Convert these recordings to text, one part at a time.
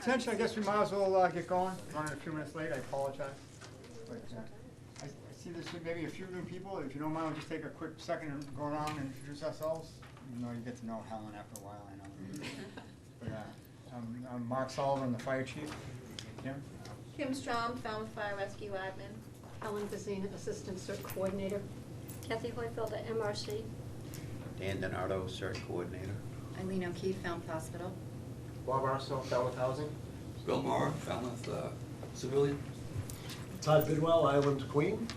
attention, I guess we might as well get going. Running a few minutes late, I apologize. But I see there's maybe a few new people. If you don't mind, we'll just take a quick second and go around and introduce ourselves. Even though you get to know Helen after a while, I know. But I'm Mark Sullivan, the fire chief. Kim? Kim Strom, Falmouth Fire Rescue Admin. Helen Bazina, Assistant CERT Coordinator. Kathy Hoyfield, MRC. Dan Donardo, CERT Coordinator. Eileen O'Keefe, Falmouth Hospital. Bob Armstrong, Falmouth Housing. Bill Moore, Falmouth Civilian. Todd Bidwell, Island Queen.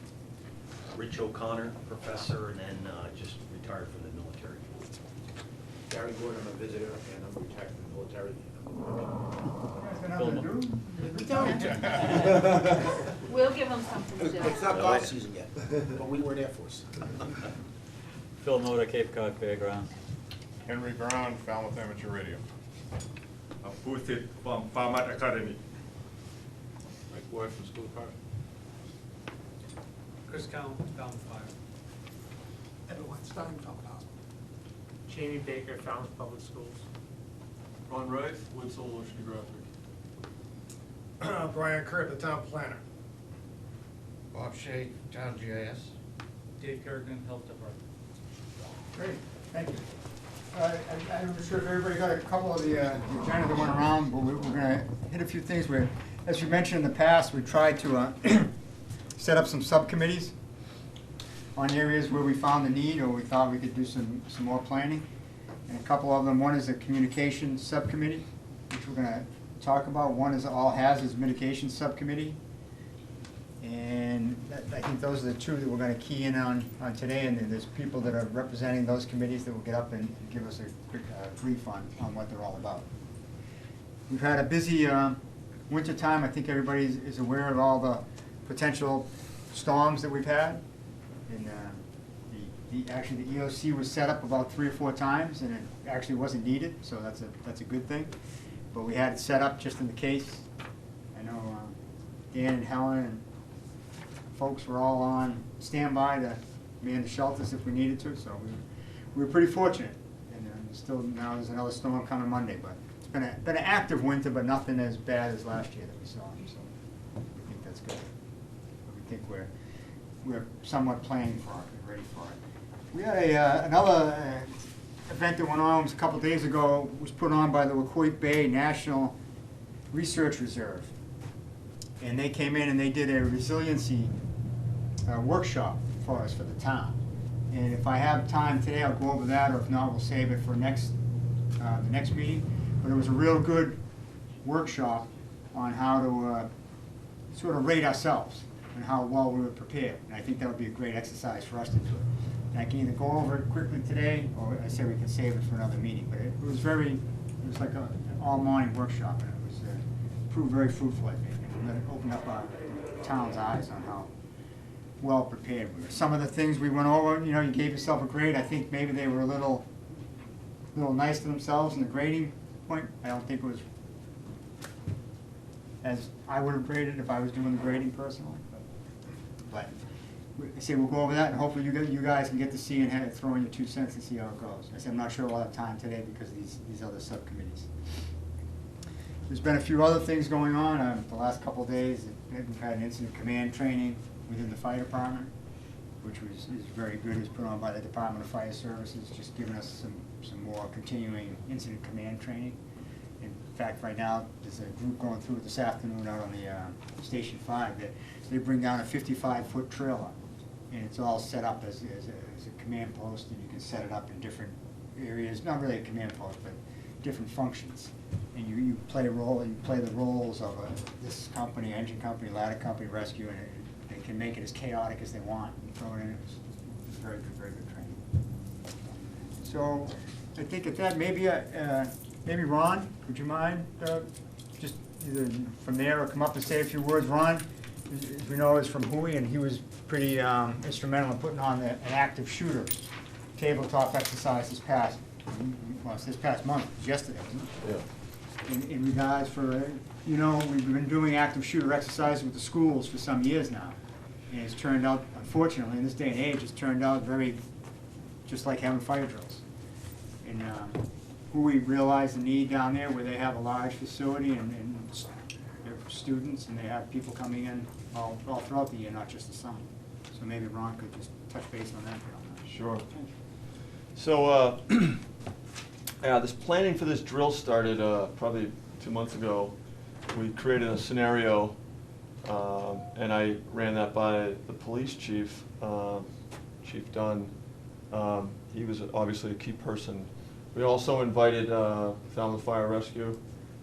Rich O'Connor, professor, and then just retired from the military. Gary Gordon, I'm a visitor, and I'm retired from the military. You guys got nothing to do? We'll give them something to do. It's not golf season yet, but we were in Air Force. Phil Motor, Cape Cod Fairgrounds. Henry Brown, Falmouth Amateur Radio. Boothit from Falmouth Academy. Mike Ward from School Park. Chris Cowan, Falmouth Fire. Everyone, Stein, Falmouth Hospital. Jamie Baker, Falmouth Public Schools. Ron Rice, Woodsole Oceanographic. Brian Kerr, the town planner. Bob Shea, Town GIS. Dave Kerrigan, Health Department. Great, thank you. I'm sure if everybody got a couple of the agenda that went around, but we're going to hit a few things where, as we mentioned in the past, we tried to set up some subcommittees on areas where we found the need or we thought we could do some more planning. And a couple of them, one is a communications subcommittee, which we're going to talk about. One is all hazards mitigation subcommittee. And I think those are the two that we're going to key in on today, and there's people that are representing those committees that will get up and give us a quick brief on what they're all about. We've had a busy winter time. I think everybody is aware of all the potential storms that we've had. And actually the EOC was set up about 3 or 4 times, and it actually wasn't needed, so that's a good thing. But we had it set up just in the case. I know Dan and Helen and folks were all on standby to man the shelters if we needed to, so we were pretty fortunate. And still now there's another storm coming Monday, but it's been an active winter, but nothing as bad as last year that we saw. So we think that's good. We think we're somewhat planning for it, ready for it. We had another event that went on a couple days ago. Was put on by the Wacoit Bay National Research Reserve. And they came in and they did a resiliency workshop for us for the town. And if I have time today, I'll go over that, or if not, we'll save it for the next meeting. But it was a real good workshop on how to sort of rate ourselves and how well we were prepared. And I think that would be a great exercise for us to do it. And I can either go over it quickly today, or I say we can save it for another meeting. But it was like an all-morning workshop, and it was proved very fruitful, I think. It opened up our town's eyes on how well prepared we were. Some of the things we went over, you gave yourself a grade. I think maybe they were a little nice to themselves in the grading point. I don't think it was as I would have graded if I was doing the grading personally. But I say we'll go over that, and hopefully you guys can get to see and throw in your 2 cents and see how it goes. I said I'm not sure we'll have time today because of these other subcommittees. There's been a few other things going on the last couple of days. We've had an incident command training within the fire department, which is very good. It was put on by the Department of Fire Services, just giving us some more continuing incident command training. In fact, right now, there's a group going through it this afternoon out on the Station 5 that they bring down a 55-foot trailer, and it's all set up as a command post, and you can set it up in different areas. Not really a command post, but different functions. And you play the roles of this company, engine company, ladder company, rescue, and they can make it as chaotic as they want and throw it in. It's very good training. So I think at that, maybe Ron, would you mind just either from there or come up and say a few words? Ron, as we know, is from Hui, and he was pretty instrumental in putting on an active shooter tabletop exercise this past month. It was yesterday, wasn't it? Yeah. In regards for, we've been doing active shooter exercises with the schools for some years now. And it's turned out, unfortunately, in this day and age, it's turned out very just like having fire drills. And who we realize the need down there, where they have a large facility and their students, and they have people coming in all throughout the year, not just the summer. So maybe Ron could just touch base on that. Sure. So, yeah, this planning for this drill started probably 2 months ago. We created a scenario, and I ran that by the police chief, Chief Dunn. He was obviously a key person. We also invited Falmouth Fire Rescue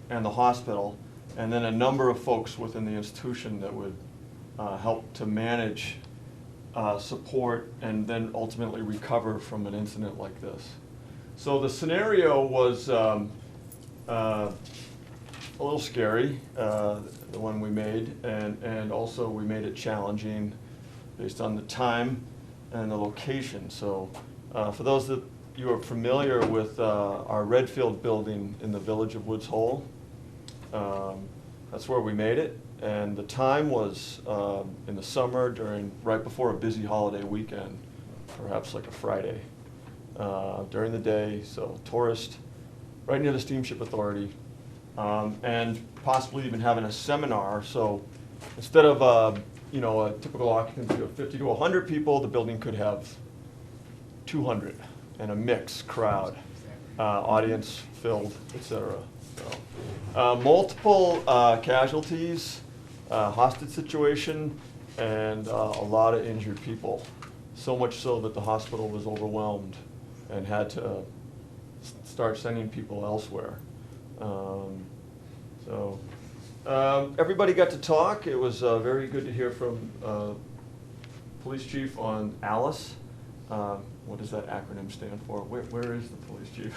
and the hospital, and then a number of folks within the institution that would help to manage, support, and then ultimately recover from an incident like this. So the scenario was a little scary, the one we made, and also we made it challenging based on the time and the location. So for those that you are familiar with our Redfield building in the village of Woods Hole, that's where we made it. And the time was in the summer, right before a busy holiday weekend, perhaps like a Friday, during the day. So tourist, right near the Steamship Authority, and possibly even having a seminar. So instead of a typical occupancy of 50 to 100 people, the building could have 200 and a mixed crowd, audience filled, etc. So, multiple casualties, hostage situation, and a lot of injured people. So much so that the hospital was overwhelmed and had to start sending people elsewhere. Everybody got to talk. It was very good to hear from Police Chief on ALICE. What does that acronym stand for? Where is the police chief?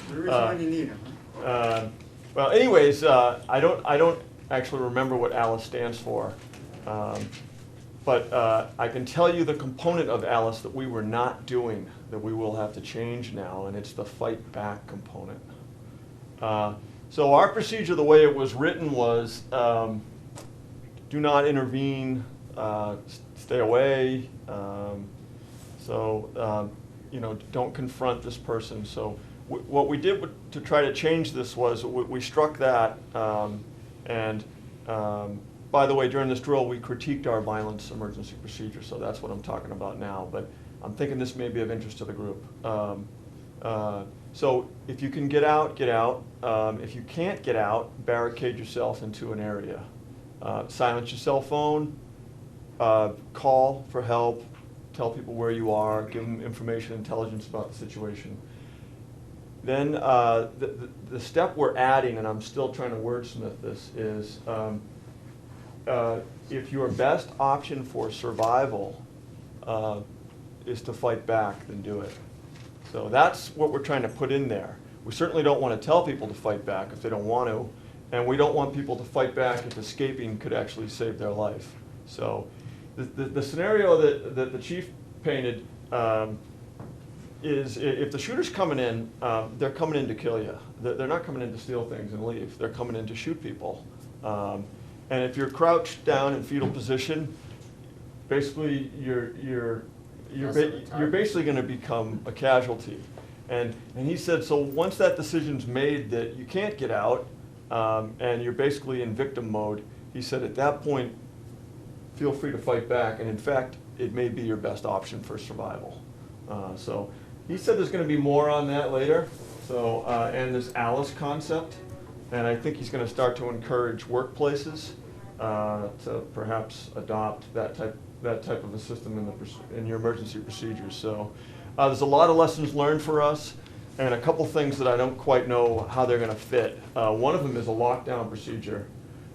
There is one you need him. Well, anyways, I don't actually remember what ALICE stands for, but I can tell you the component of ALICE that we were not doing, that we will have to change now, and it's the fight back component. So our procedure, the way it was written, was do not intervene, stay away. Don't confront this person. So what we did to try to change this was we struck that. By the way, during this drill, we critiqued our violence emergency procedure. So that's what I'm talking about now. But I'm thinking this may be of interest to the group. So if you can get out, get out. If you can't get out, barricade yourself into an area. Silence your cell phone. Call for help. Tell people where you are. Give them information, intelligence about the situation. Then the step we're adding, and I'm still trying to wordsmith this, is if your best option for survival is to fight back, then do it. So that's what we're trying to put in there. We certainly don't want to tell people to fight back if they don't want to, and we don't want people to fight back if escaping could actually save their life. So the scenario that the chief painted is if the shooter's coming in, they're coming in to kill you. They're not coming in to steal things and leave. They're coming in to shoot people. And if you're crouched down in fetal position, basically you're basically going to become a casualty. And he said, so once that decision's made that you can't get out, and you're basically in victim mode, he said at that point, feel free to fight back, and in fact, it may be your best option for survival. So he said there's going to be more on that later, so and this ALICE concept, and I think he's going to start to encourage workplaces to perhaps adopt that type of a system in your emergency procedures. So there's a lot of lessons learned for us, and a couple things that I don't quite know how they're going to fit. One of them is a lockdown procedure.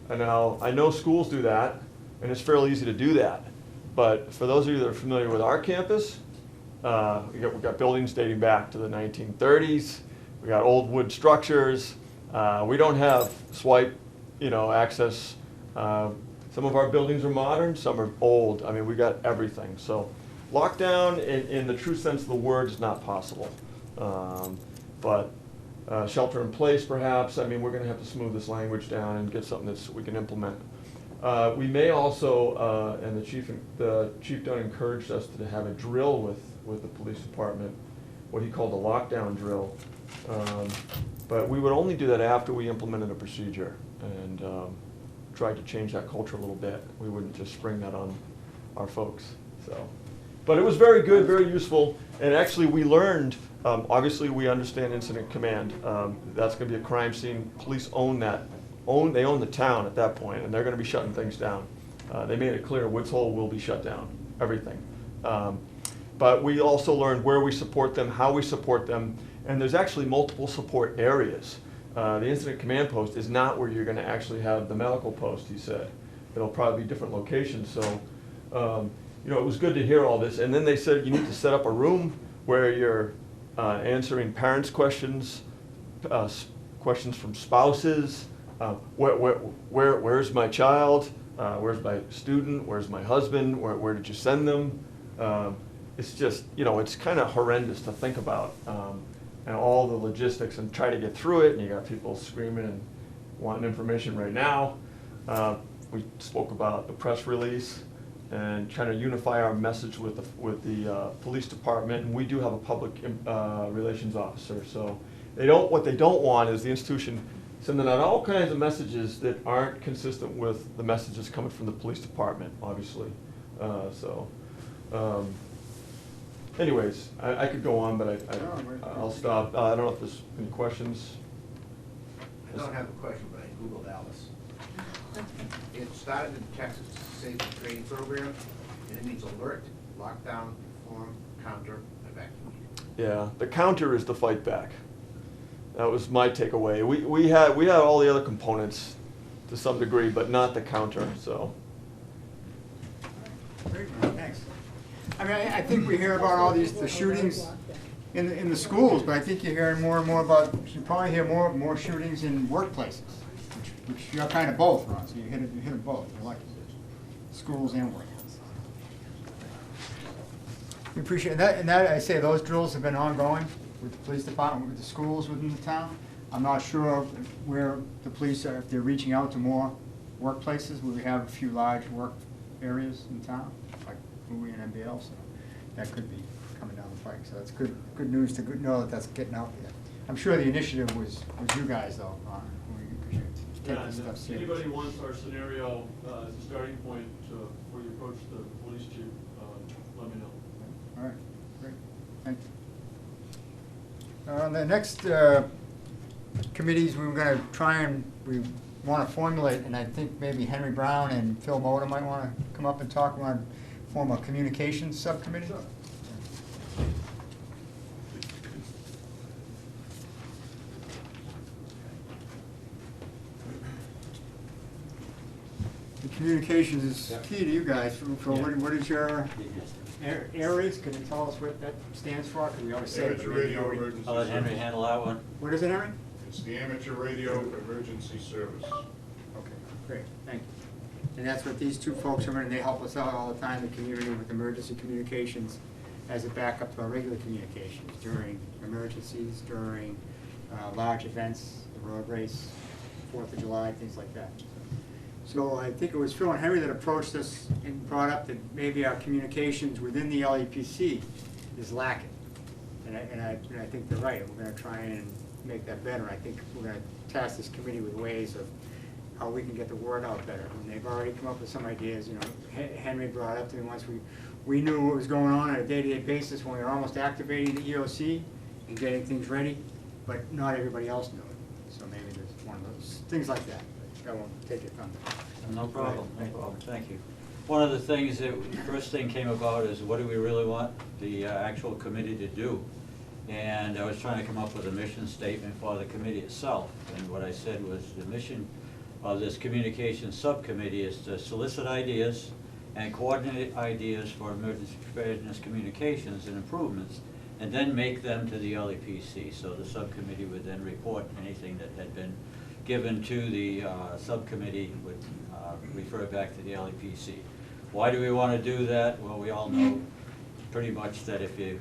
And now I know schools do that, and it's fairly easy to do that. But for those of you that are familiar with our campus, we've got buildings dating back to the 1930s. We got old wood structures. We don't have swipe, access. Some of our buildings are modern, some are old. I mean, we got everything. So lockdown in the true sense of the word is not possible. But shelter in place, perhaps. I mean, we're going to have to smooth this language down and get something that we can implement. We may also, and the chief Dunn encouraged us to have a drill with the police department, what he called a lockdown drill, But we would only do that after we implemented a procedure and tried to change that culture a little bit. We wouldn't just spring that on our folks, so. But it was very good, very useful, and actually we learned, obviously we understand incident command. That's gonna be a crime scene. Police own that, they own the town at that point, and they're gonna be shutting things down. They made it clear Woods Hole will be shut down, everything. But we also learned where we support them, how we support them, and there's actually multiple support areas. The incident command post is not where you're gonna actually have the medical post, he said. It'll probably be different locations, so, you know, it was good to hear all this. And then they said you need to set up a room where you're answering parents' questions, questions from spouses, where's my child, where's my student, where's my husband, where did you send them? It's just, you know, it's kind of horrendous to think about, and all the logistics and try to get through it, and you got people screaming and wanting information right now. We spoke about the press release and trying to unify our message with the police department, and we do have a public relations officer, so what they don't want is the institution sending out all kinds of messages that aren't consistent with the messages coming from the police department, obviously. Anyways, I could go on, but I'll stop. I don't know if there's any questions. I don't have a question, but I Googled Alice. It started in Texas Safety Training Program, and it means alert, lockdown, form, counter, evacuate. Yeah, the counter is the fight back. That was my takeaway. We had all the other components to some degree, but not the counter, so. Great, thanks. I mean, I think we hear about all the shootings in the schools, but I think you're hearing more and more about, you probably hear more shootings in workplaces, which you're kind of both, Ron, so you hit them both, you're lucky. Schools and work. We appreciate that, and that, I say, those drills have been ongoing with the police department, with the schools within the town. I'm not sure where the police are, if they're reaching out to more workplaces, where we have a few large work areas in town, like Bowie and MBL, so that could be coming down the pike. So it's good news to know that that's getting out there. I'm sure the initiative was you guys, though, Ron. We appreciate taking this stuff If seriously. anybody wants our scenario as a starting point before you approach the police chief, let me know. All right, great, thank you. The next committees we're going to try and, we want to formulate, and I think maybe Henry Brown and Phil Moda might want to come up and talk. We want to form a communications subcommittee. Sure. The communications is key to you guys. What is your areas? Can you tell us what that stands for? Because we always say it. Amateur radio emergency I'll let Henry service. handle that one. What is it, Henry? It's the amateur radio emergency service. Okay, great, thank you. And that's what these two folks are in, they help us out all the time, the community, with emergency communications as a backup to our regular communications during emergencies, during large events, the road race, 4th of July, things like that. So I think it was Phil and Henry that approached us and brought up that maybe our communications within the LEPC is lacking. And I think they're right, we're gonna try and make that better. I think we're gonna task this committee with ways of how we can get the word out better. And they've already come up with some ideas. You know, Henry brought up to me once, we knew what was going on a day-to-day basis when we were almost activating the EOC and getting things ready, but not everybody else knew it. So maybe there's one of those, things like that. But I won't take it from them. No problem, no problem, thank you. One of the things that, first thing came about is what do we really want the actual committee to do? And I was trying to come up with a mission statement for the committee itself. And what I said was the mission of this communications subcommittee is to solicit ideas and coordinate ideas for emergency preparedness communications and improvements, and then make them to the LEPC. So the subcommittee would then report anything that had been given to the subcommittee would refer back to the LEPC. Why do we want to do that? Well, we all know pretty much that if you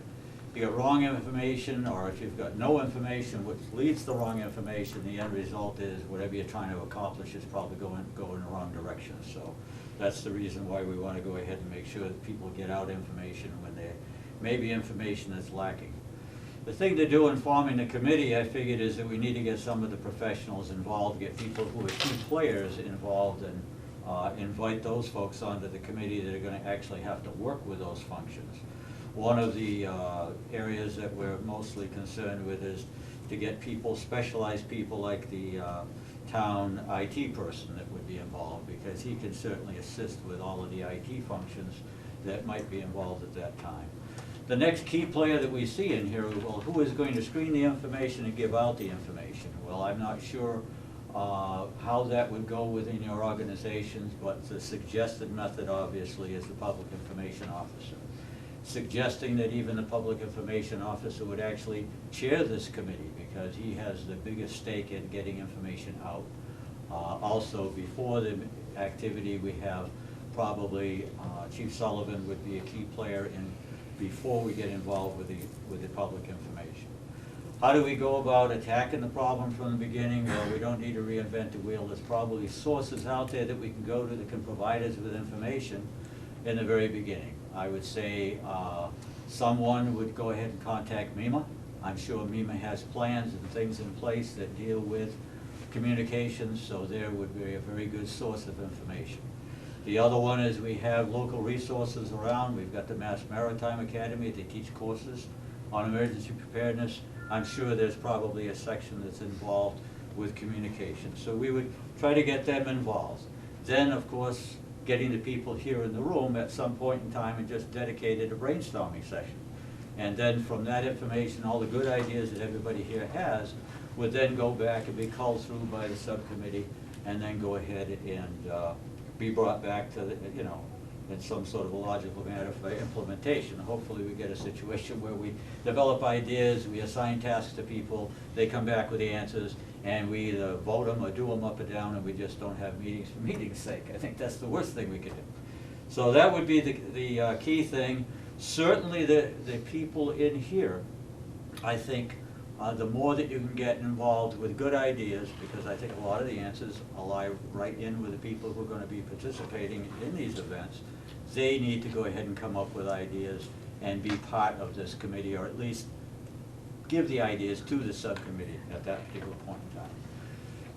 got wrong information, or if you've got no information which leads to wrong information, the end result is whatever you're trying to accomplish is probably going in the wrong direction. So that's the reason why we want to go ahead and make sure that people get out information when there may be information that's lacking. The thing to do in forming the committee, I figured, is that we need to get some of the professionals involved, get people who are key players involved, and invite those folks onto the committee that are gonna actually have to work with those functions. One of the areas that we're mostly concerned with is to get people, specialized people like the town IT person that would be involved, because he can certainly assist with all of the IT functions that might be involved at that time. The next key player that we see in here, well, who is going to screen the information and give out the information? Well, I'm not sure how that would go within your organizations, but the suggested method obviously is the public information officer. Suggesting that even the public information officer would actually chair this committee, because he has the biggest stake in getting information out. Also, before the activity, we have probably Chief Sullivan would be a key player in before we get involved with the public information. How do we go about attacking the problem from the beginning? Well, we don't need to reinvent the wheel. There's probably sources out there that we can go to that can provide us with information in the very beginning. I would say someone would go ahead and contact MEMA. I'm sure MEMA has plans and things in place that deal with communications, so there would be a very good source of information. The other one is we have local resources around. We've got the Mass Maritime Academy. They teach courses on emergency preparedness. I'm sure there's probably a section that's involved with communication. So we would try to get them involved. Then, of course, getting the people here in the room at some point in time and just dedicated a brainstorming session. And then from that information, all the good ideas that everybody here has would then go back and be culled through by the subcommittee, and then go ahead and be brought back to the, you know, in some sort of a logical manner for implementation. Hopefully we get a situation where we develop ideas, we assign tasks to people, they come back with the answers, and we either vote them or do them up or down, and we just don't have meetings for meeting's sake. I think that's the worst thing we could do. So that would be the key thing. Certainly the people in here, I think, the more that you can get involved with good ideas, because I think a lot of the answers lie right in with the people who are going to be participating in these events. They need to go ahead and come up with ideas and be part of this committee, or at least give the ideas to the subcommittee at that particular point in time.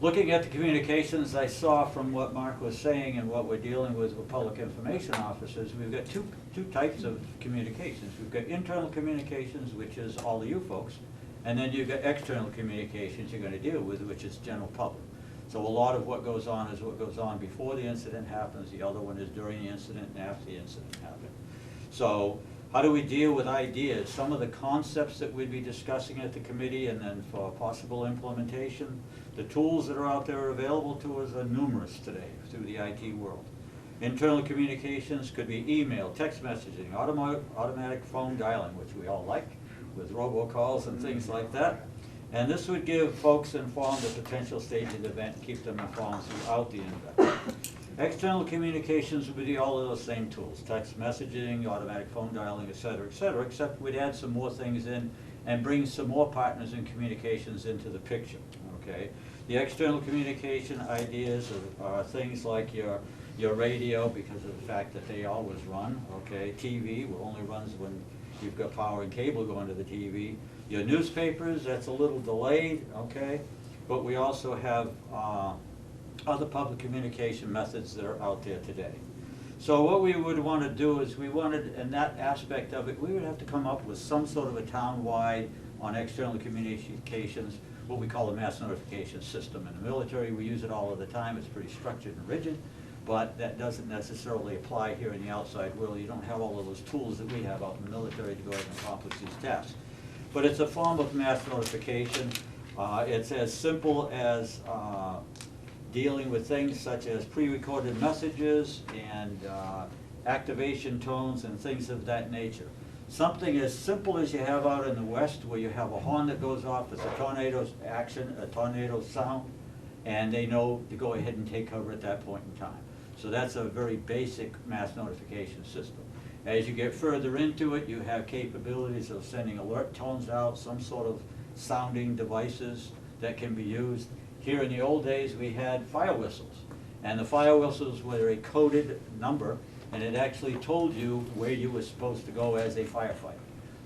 Looking at the communications, I saw from what Mark was saying and what we're dealing with public information officers, we've got two types of communications. We've got internal communications, which is all of you folks, and then you've got external communications you're going to deal with, which is general public. So a lot of what goes on is what goes on before the incident happens. The other one is during the incident and after the incident happened. So how do we deal with ideas? Some of the concepts that we'd be discussing at the committee, and then for possible implementation, the tools that are out there available to us are numerous today through the IT world. Internal communications could be email, text messaging, automatic phone dialing, which we all like, with robocalls and things like that. And this would give folks informed of potential stage of the event, keep them informed throughout the event. External communications would be all of those same tools, text messaging, automatic phone dialing, et cetera, except we'd add some more things in and bring some more partners in communications into the picture, okay? The external communication ideas are things like your radio, because of the fact that they always run, okay? TV only runs when you've got power and cable going to the TV. Your newspapers, that's a little delayed, okay? But we also have other public communication methods that are out there today. So what we would want to do is we wanted, in that aspect of it, we would have to come up with some sort of a town-wide on external communications, what we call a mass notification system. In the military, we use it all of the time. It's pretty structured and rigid, but that doesn't necessarily apply here in the outside world. You don't have all of those tools that we have out in the military to go ahead and accomplish these tasks. But it's a form of mass notification. It's as simple as dealing with things such as pre-recorded messages and activation tones and things of that nature. Something as simple as you have out in the West, where you have a horn that goes off, it's a tornado action, a tornado sound, and they know to go ahead and take cover at that point in time. So that's a very basic mass notification system. As you get further into it, you have capabilities of sending alert tones out, some sort of sounding devices that can be used. Here in the old days, we had fire whistles, and the fire whistles were a coded number, and it actually told you where you were supposed to go as a firefighter.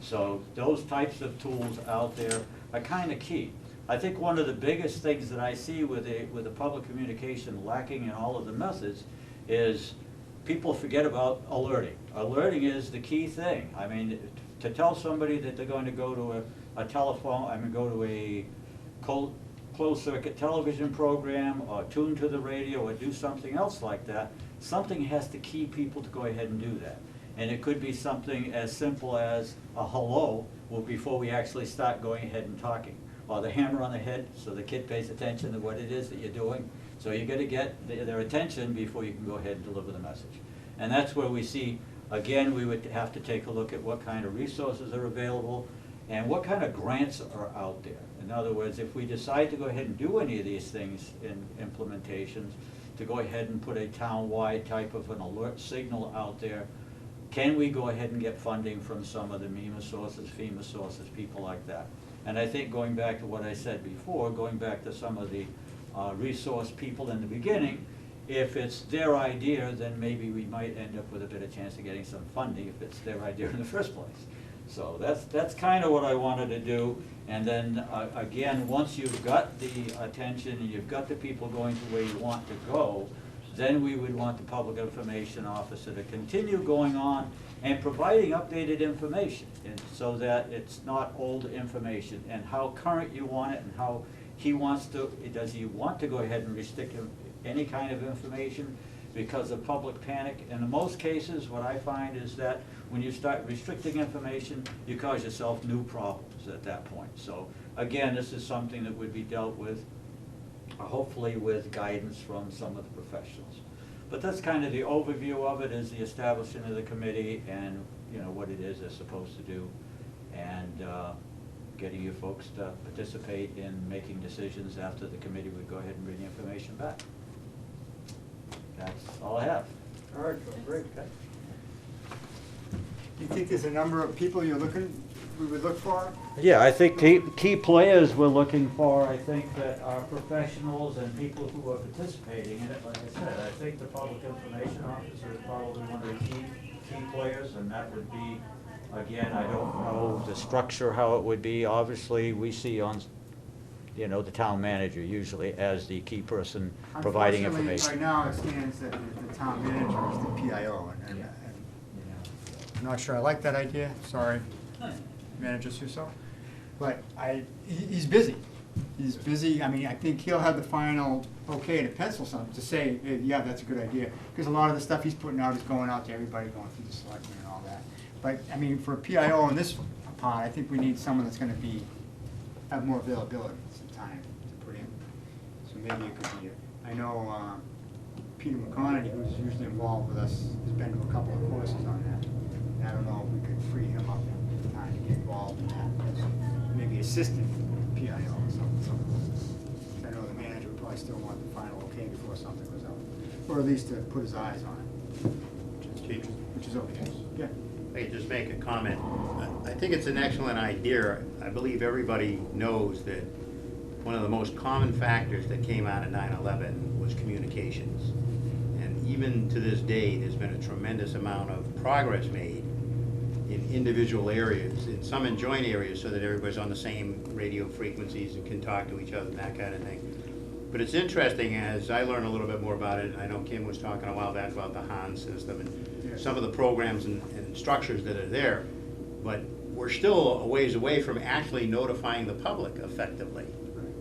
So those types of tools out there are kind of key. I think one of the biggest things that I see with the public communication lacking in all of the methods is people forget about alerting. Alerting is the key thing. I mean, to tell somebody that they're going to go to a telephone, go to a closed circuit television program or tune to the radio or do something else like that, something has to key people to go ahead and do that. And it could be something as simple as a hello before we actually start going ahead and talking. Or the hammer on the head so the kid pays attention to what it is that you're doing. So you got to get their attention before you can go ahead and deliver the message. And that's where we see, again, we would have to take a look at what kind of resources are available and what kind of grants are out there. In other words, if we decide to go ahead and do any of these things in implementations, to go ahead and put a town-wide type of an alert signal out there, can we go ahead and get funding from some of the MEMA sources, FEMA sources, people like that? And I think going back to what I said before, going back to some of the resource people in the beginning, if it's their idea, then maybe we might end up with a better chance of getting some funding if it's their idea in the first place. So that's kind of what I wanted to do. And then again, once you've got the attention and you've got the people going to where you want to go, then we would want the public information officer to continue going on and providing updated information, and so that it's not old information, and how current you want it, and how he wants to, does he want to go ahead and restrict any kind of information because of public panic? In most cases, what I find is that when you start restricting information, you cause yourself new problems at that point. So again, this is something that would be dealt with, hopefully with guidance from some of the professionals. But that's kind of the overview of it, is the establishment of the committee and what it is they're supposed to do, and getting you folks to participate in making decisions after the committee would go ahead and bring the information back. That's all I have. All right, great. Do you think there's a number of people we would look for? Yeah, I think key players we're looking for, I think that are professionals and people who are participating in it. Like I said, I think the public information officer is probably one of the key players, and that would be, again, I don't know the structure, how it would be. Obviously, we see on, the town manager usually as the key person providing information. Right now, it stands that the town manager is the PIO, and I'm not sure I like that idea, sorry. Manager Suso, but he's busy. He's busy. I mean, I think he'll have the final okay to pencil something to say, hey, yeah, that's a good idea, because a lot of the stuff he's putting out is going out to everybody, going through the selectmen and all that. But I mean, for a PIO in this pond, I think we need someone that's going to have more availability, some time to put in. So maybe it could be. I know Peter McConaughey, who's usually involved with us, has been to a couple of courses on that. And I don't know if we could free him up time to get involved in that, as maybe assistant PIO or something. I know the manager would probably still want the final okay before something goes out, or at least to put his eyes on it, which is okay. Yeah. Hey, just make a comment. I think it's an excellent idea. I believe everybody knows that one of the most common factors that came out of 9/11 was communications. And even to this day, there's been a tremendous amount of progress made in individual areas, in some in joint areas, so that everybody's on the same radio frequencies and can talk to each other and that kind of thing. But it's interesting, as I learn a little bit more about it, I know Kim was talking a while back about the Han system and some of the programs and structures that are there, but we're still a ways away from actually notifying the public effectively.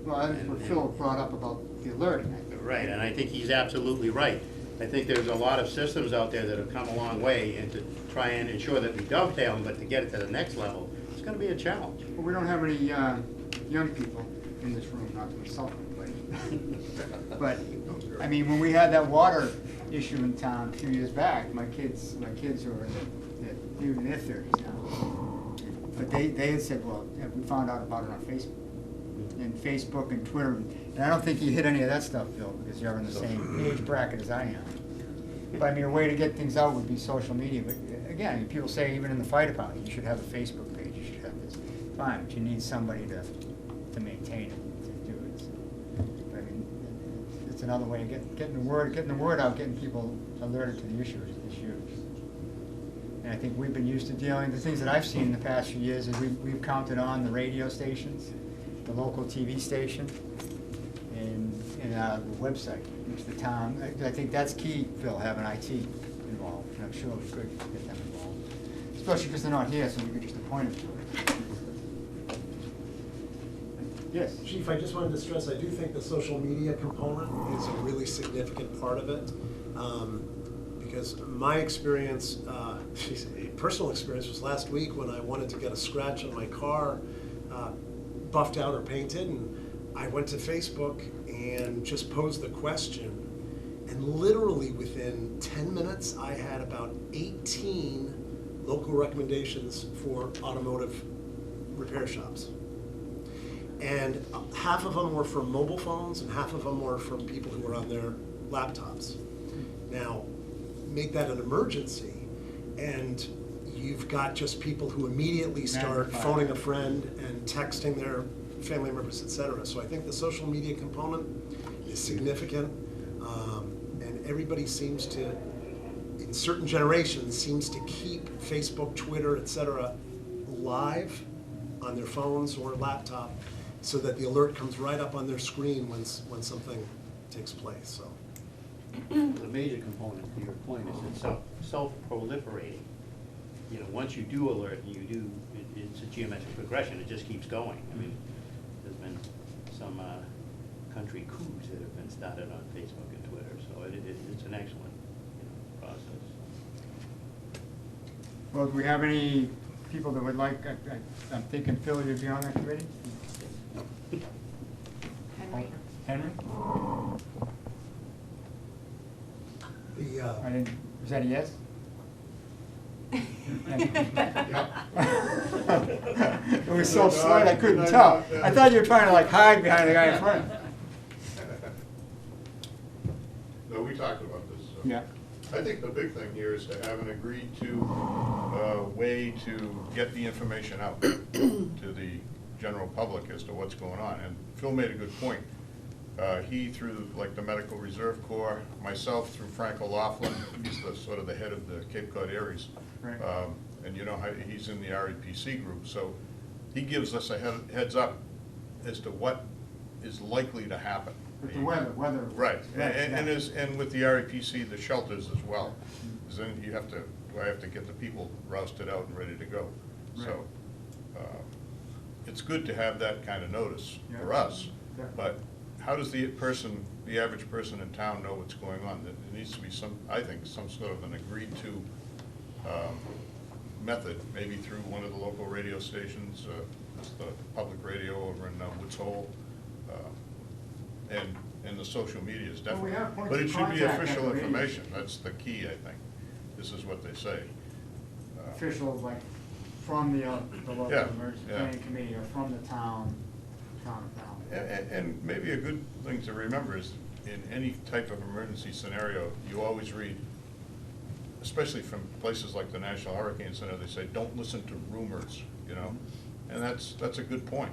Well, that's what Phil brought up about the alerting. Right, and I think he's absolutely right. I think there's a lot of systems out there that have come a long way, and to try and ensure that we dovetail them, but to get it to the next level, it's going to be a challenge. Well, we don't have any young people in this room, not to insult anybody. But, I mean, when we had that water issue in town a few years back, my kids who are in their 30s now, but they had said, well, we found out about it on Facebook. And Facebook and Twitter, and I don't think you hit any of that stuff, Phil, because you're in the same age bracket as I am. But I mean, a way to get things out would be social media. But again, people say even in the fire department, you should have a Facebook page, you should have this. Fine, but you need somebody to maintain it, to do it. So, I mean, it's another way of getting the word out, getting people alerted to the issue is huge. And I think we've been used to dealing, the things that I've seen in the past few years is we've counted on the radio stations, the local TV station, and the website, which the town, I think that's key, Phil, having IT involved. And I'm sure we could get them involved, especially because they're not here, so we could just appoint them to it. Yes? Chief, I just wanted to stress, I do think the social media component is a really significant part of it. Because my experience, personal experience was last week when I wanted to get a scratch on my car buffed out or painted, and I went to Facebook and just posed the question, and literally within 10 minutes I had about 18 local recommendations for automotive repair shops. And half of them were from mobile phones and half of them were from people who were on their laptops. Now, make that an emergency, and you've got just people who immediately start phoning a friend and texting their family members, etc. So I think the social media component is significant, and everybody seems to, in certain generations, seems to keep Facebook, Twitter, etc. live on their phones or laptop, so that the alert comes right up on their screen when something takes place. So. The major component to your point is it's self-proliferating. You know, once you do alert, and you do, it's a geometric progression, it just keeps going. I mean, there's been some country coups that have been started on Facebook and Twitter, so it's an excellent, process. Well, do we have any people that would like, I'm thinking Phil, you'd be on that committee? Henry? Henry? The, I didn't, was that a yes? It was so slight, I couldn't tell. I thought you were trying to like hide behind the guy in front. No, we talked about this. So. Yeah. I think the big thing here is to have an agreed to way to get the information out to the general public as to what's going on. And Phil made a good point. He, through like the Medical Reserve Corps, myself through Frank O'Laughlin, he's the sort of the head of the Cape Cod Aries. Right. And you know how he's in the REPC group, so he gives us a heads up as to what is likely to happen. With the weather. Right, Right, and with the REPC, the shelters as well. Because then you have to, I have to get the people rousted out and ready to go. Right. So it's good to have that kind of notice for Yeah. us. Yeah. But how does the average person in town know what's going on? There needs to be some, I think, some sort of an agreed to method, maybe through one of the local radio stations, the public radio over in Woods Hole, and the social media is Well, we definitely. have points But it of should be contact official at the radio. information. That's the key, I think. This is what they say. Officials like from the local Yeah, emergency yeah. planning committee or from the town of Falmouth. And maybe a good thing to remember is, in any type of emergency scenario, you always read, especially from places like the National Hurricane Center, they say, don't listen to rumors, and that's a good point,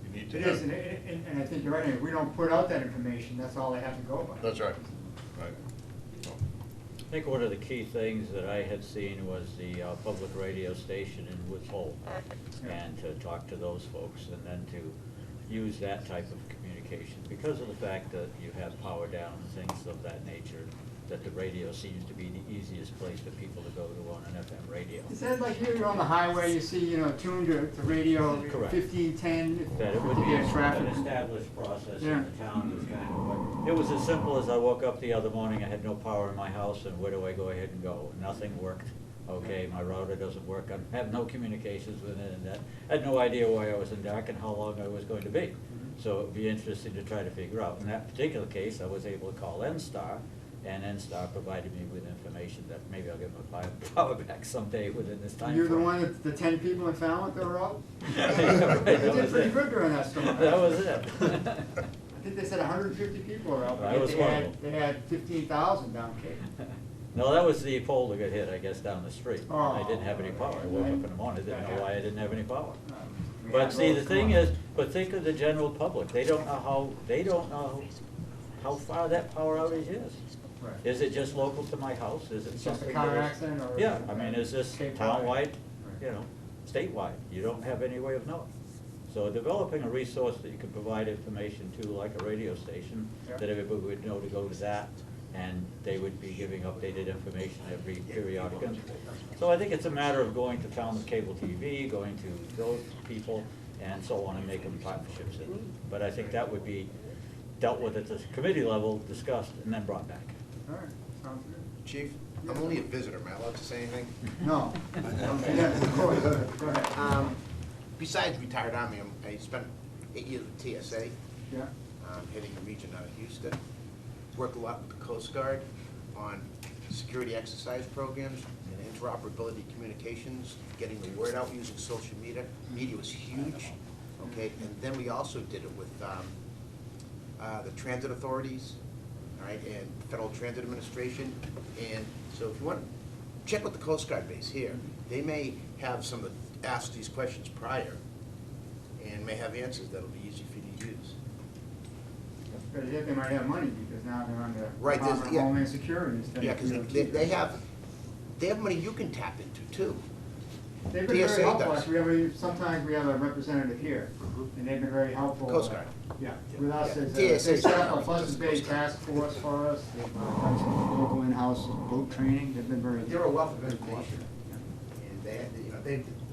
You need to It have. is, and I think you're right, if we don't put out that information, that's all they have to go by. That's right, right. So, I think one of the key things that I had seen was the public radio station in Woods Hole, and to talk to those folks, and then to use that type of communication, because of the fact that you have power down and things of that nature, that the radio seems to be the easiest place for people to go to on an FM radio. Is that like you're on the highway, you see, tuned to radio, Correct. 1510, That it would be get traffic? an established process Yeah. in the town was kind of what, it was as simple as I woke up the other morning, I had no power in my house, and where do I go ahead and go? Nothing worked. Okay, my router doesn't work, I have no communications with it, and I had no idea why I was in dark and how long I was going to be. So it'd be interesting to try to figure out. In that particular case, I was able to call NSTAR, and NSTAR provided me with information that maybe I'll get my power back someday within this time. You're the frame. one that, the 10 people in Falmouth that were out? Yeah, right, that They did was pretty it. good during that storm. That was it. I think they said 150 people were out, I but was they one of had, them. they had 15,000 down Cape. No, that was the pole that got hit, I guess, down the street. Oh. I didn't have any power. I woke up in the morning, didn't know why I didn't have any power. We But had see, the those thing going. is, but think of the general public. They don't know how far that power outage is. Right. Is it just local to my house? Is it It's just a something? car that is- accident or? Yeah, I mean, is this Statewide? townwide, Right. you know, statewide? You don't have any way of knowing. So developing a resource that you can provide information to, like a radio station, Yeah. that everybody would know to go to that, and they would be giving updated information every periodic interval. So I think it's a matter of going to Falmouth Cable TV, going to those people, and so on, and making partnerships. But I think that would be dealt with at the committee level, discussed, and then brought back. All right, sounds good. Chief, I'm only a visitor, am I allowed to say anything? No. Yeah, of course. Go ahead. Besides retired Army, I spent 8 years with TSA, Yeah, heading the region out of Houston. Worked a lot with the Coast Guard on security exercise programs and interoperability communications, getting the word out using social media. Media was huge, okay? And then we also did it with the transit authorities, all right, and Federal Transit Administration. And so if you want to check with the Coast Guard base here, they may have some of the, ask these questions prior and may have answers that'll be easy for you to use. but yet they might have money because now they're under Right, there's- Department of yeah. Homeland Security instead of. Yeah, because DOT. they have money you can tap into too. They've been very TSA helpful. does. Sometimes we have a representative here, and they've been very helpful. Coast Guard. Yeah, with us, Yeah. as TSA they set up a does. Pleasant Bay task force for us, they've done some local in-house boat training, they've been very. They're a wealth of very information. cooperative.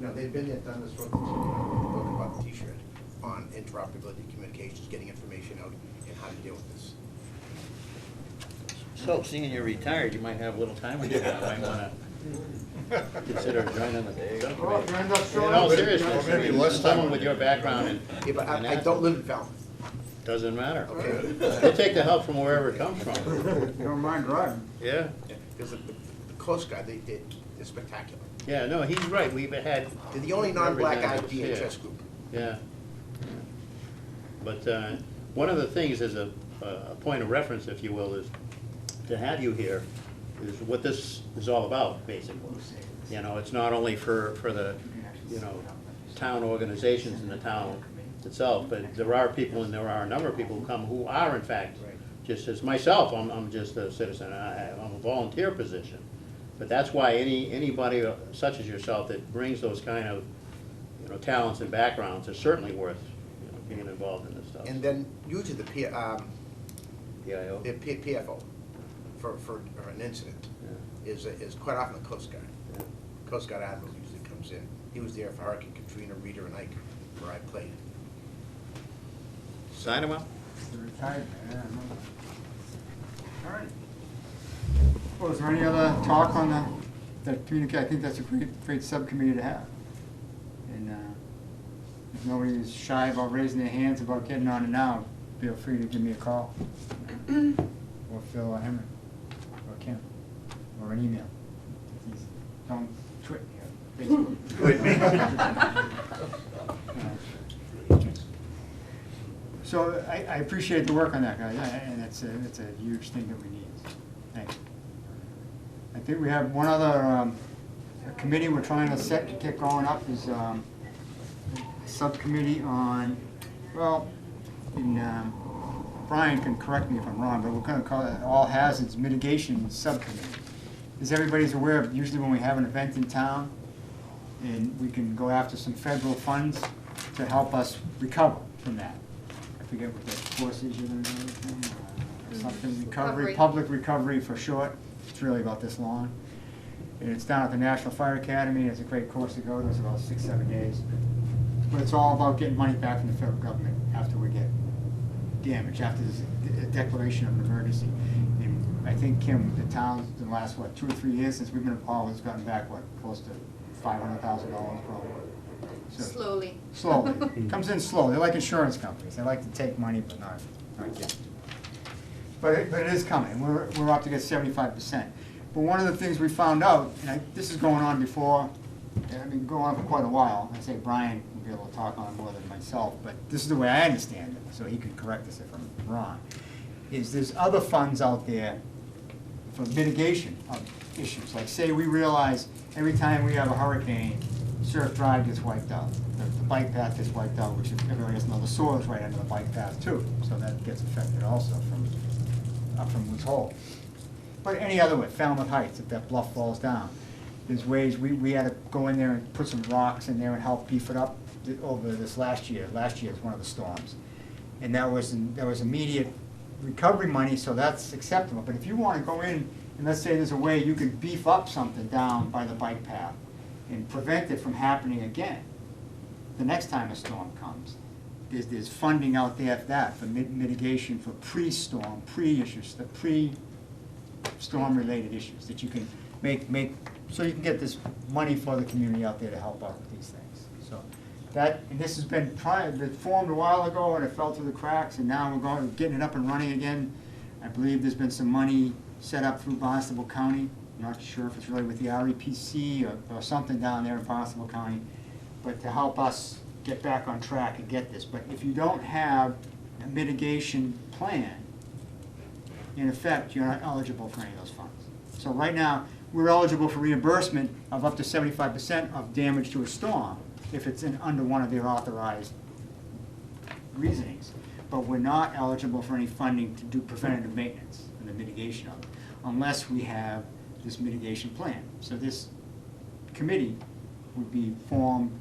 And they've been there, done this for, talking about the T-shirt on interoperability communications, getting information out and how to deal with this. So, seeing you're retired, you might have a little time with you, you might wanna consider joining the Well, if you end up In showing all up. seriousness, I mean, someone with your background and. Yeah, but and I don't live in Falmouth. Doesn't matter. Okay. We'll take the help from wherever it comes from. You don't mind driving. Yeah, Because the Coast Guard, they're spectacular. yeah, no, he's right, we've had. They're the only non-black eyed representatives here. DHS group. Yeah. But one of the things, as a point of reference, if you will, is to have you here, is what this is all about, basically. You know, it's not only for the, you know, town organizations in the town itself, but there are people, and there are a number of people who come who are in fact, just as myself, I'm just a citizen, I'm a volunteer position. But that's why anybody such as yourself that brings those kind of, you know, talents and backgrounds is certainly worth, you know, being involved in this stuff. And then usually the PIO? PFO for an incident is quite often the Coast Guard. Yeah. Coast Guard Admiral usually comes in. He was there for Hurricane Katrina, Rita, and Ike, where I played. Sign him up. The retired, yeah, I remember. All right. Well, is there any other talk on the communicate? I think that's a great subcommittee to have. And if nobody's shy about raising their hands about getting on it now, feel free to give me a call. Or Phil or Henry, or Kim, or an email. Don't tweet me or Facebook. Tweet me. So I appreciate the work on that, guys, and it's a huge thing that we need. Thanks. I think we have one other committee we're trying to set to get going up is a subcommittee on, well, Brian can correct me if I'm wrong, but we're going to call it All Hazards Mitigation Subcommittee. As everybody's aware of, usually when we have an event in town, and we can go after some federal funds to help us recover from that. I forget what that course is you're going to do, or something, recovery, public recovery for short. It's really about this long. And it's down at the National Fire Academy. It's a great course to go to. It's about 6-7 days. But it's all about getting money back from the federal government after we get damage, after this declaration of an emergency. And I think, Kim, the town, in the last, 2 or 3 years since we've been involved, has gotten back, close to $500,000 probably. So, Slowly. slowly. Comes in slow. They're like insurance companies. They like to take money, but not get. But it is coming. We're up to get 75%. But one of the things we found out, and this is going on before, going on for quite a while. I say Brian will be able to talk on it more than myself, but this is the way I understand it, so he can correct us if I'm wrong, is there's other funds out there for mitigation of issues. Like say we realize every time we have a hurricane, Surf Drive gets wiped out, the bike path gets wiped out, which everybody doesn't know, the soil is right under the bike path too, so that gets affected also from up from Woods Hole. But any other way, Falmouth Heights, if that bluff falls down, there's ways, we had to go in there and put some rocks in there and help beef it up over this last year. Last year was one of the storms. And that was immediate recovery money, so that's acceptable. But if you want to go in, and let's say there's a way you can beef up something down by the bike path and prevent it from happening again, the next time a storm comes, there's funding out there for that, for mitigation, for pre-storm, pre-issues, the pre-storm related issues that you can make, so you can get this money for the community out there to help out with these things. So that, and this has been formed a while ago and it fell through the cracks, and now we're getting it up and running again. I believe there's been some money set up through Barnstable County. I'm not sure if it's really with the REPC or something down there in Barnstable County, but to help us get back on track and get this. But if you don't have a mitigation plan, in effect, you're not eligible for any of those funds. So right now, we're eligible for reimbursement of up to 75% of damage to a storm if it's under one of their authorized reasonings. But we're not eligible for any funding to do preventative maintenance and the mitigation of it, unless we have this mitigation plan. So this committee would be formed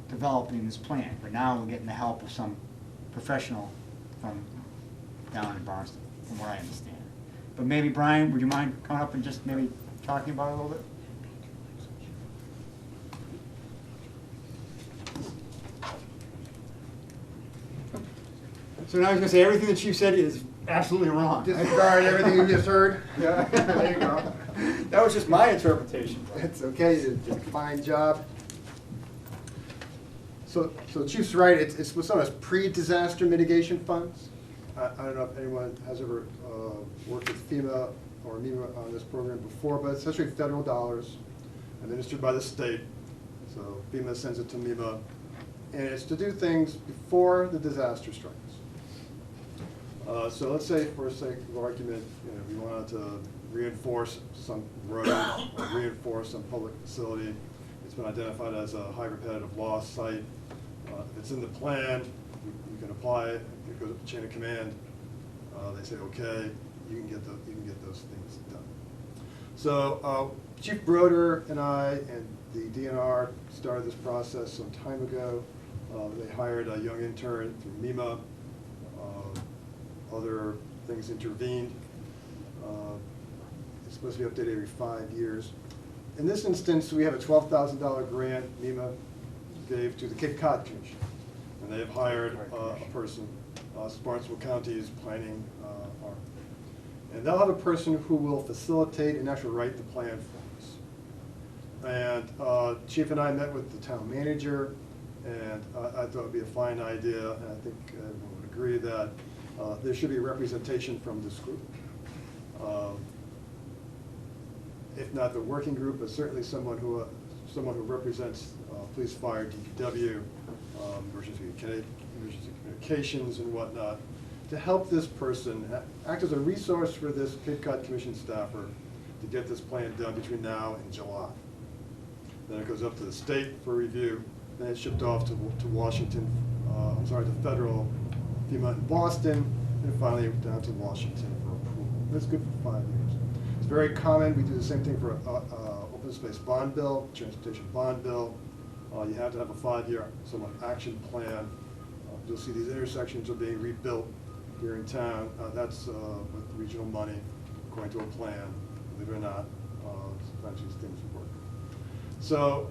developing this plan, but now we're getting the help of some professional from down in Barnstable, from what I understand. But maybe, Brian, would you mind coming up and just maybe talking about it a little bit? So now I was going to say, everything the chief said is absolutely wrong. Disregard everything you just heard? Yeah, there you go. That was just my interpretation. It's okay, you did a fine job. So the chief's right, it's what's known as pre-disaster mitigation funds. I don't know if anyone has ever worked with FEMA or MEMA on this program before, but it's essentially federal dollars administered by the state. So FEMA sends it to MEMA, and it's to do things before the disaster strikes. So let's say, for sake of argument, we wanted to reinforce some road or reinforce some public facility. It's been identified as a high repetitive loss site. If it's in the plan, you can apply it. It goes up the chain of command. They say, okay, you can get those things done. So Chief Broder and I and the DNR started this process some time ago. They hired a young intern through MEMA. Other things intervened. It's supposed to be updated every 5 years. In this instance, we have a $12,000 grant MEMA gave to the Cape Cod Commission, and they have hired a person, Barnstable County's planning arm. And they'll have a person who will facilitate and actually write the plan for us. And Chief and I met with the town manager, and I thought it would be a fine idea, and I think everyone would agree that there should be a representation from this group. If not the working group, but certainly someone who represents police, fire, DPW, emergency communications and whatnot, to help this person act as a resource for this Cape Cod Commission staffer to get this plan done between now and July. Then it goes up to the state for review, then it's shipped off to Washington, to federal FEMA in Boston, and finally down to Washington for approval. That's good for 5 years. It's very common. We do the same thing for open space bond bill, transportation bond bill. You have to have a 5-year action plan. You'll see these intersections are being rebuilt here in town. That's with regional money, according to a plan. Believe it or not, sometimes these things work. So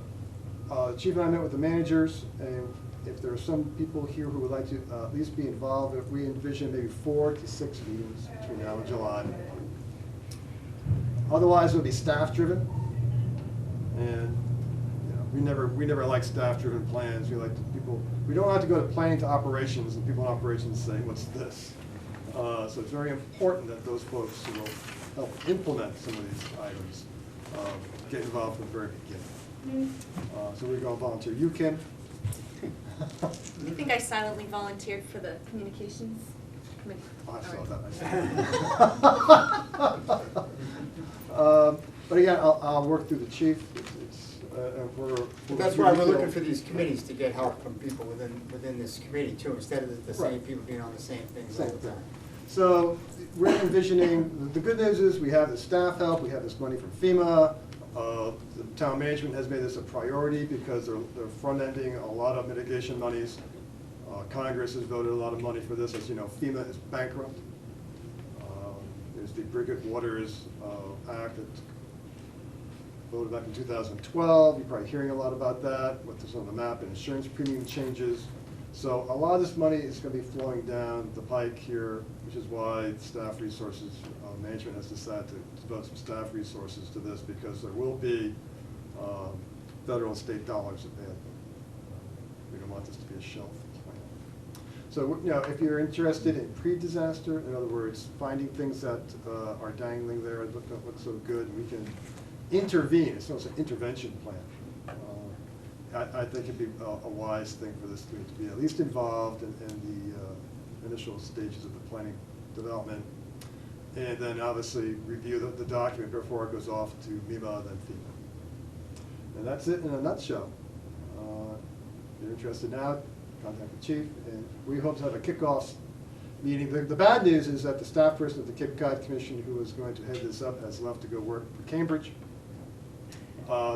the chief and I met with the managers, and if there are some people here who would like to at least be involved, if we envision maybe 4 to 6 meetings between now and July. Otherwise, it'll be staff-driven, and we never like staff-driven plans. We like people. We don't have to go to planning to operations, and people in operations saying, "What's this?" So it's very important that those folks who will help implement some of these items get involved from the very beginning. So we're going to volunteer. You, Kim? I think I silently volunteered for the communications committee. Oh, I saw that. But again, I'll work through the chief. That's why we're looking for these committees, to get help from people within this committee too, instead of the same people being on the same things all the time. So we're envisioning, the good news is we have the staff help, we have this money from FEMA. The town management has made this a priority because they're front-ending a lot of mitigation monies. Congress has voted a lot of money for this. As you know, FEMA is bankrupt. There's the Bridget Waters Act that voted back in 2012. You're probably hearing a lot about that, what's on the map, and insurance premium changes. So a lot of this money is going to be flowing down the pike here, which is why staff resources, management has decided to devote some staff resources to this, because there will be federal and state dollars available. We don't want this to be a shelf plan. So, you know, if you're interested in pre-disaster, in other words, finding things that are dangling there, that don't look so good, we can intervene. It's almost an intervention plan. I think it'd be a wise thing for this committee to be at least involved in the initial stages of the planning development, and then obviously review the document before it goes off to MEMA and then FEMA. And that's it in a nutshell. If you're interested now, contact the chief, and we hope to have a kickoff meeting. The bad news is that the staff person at the Cape Cod Commission who was going to head this up has left to go work for Cambridge.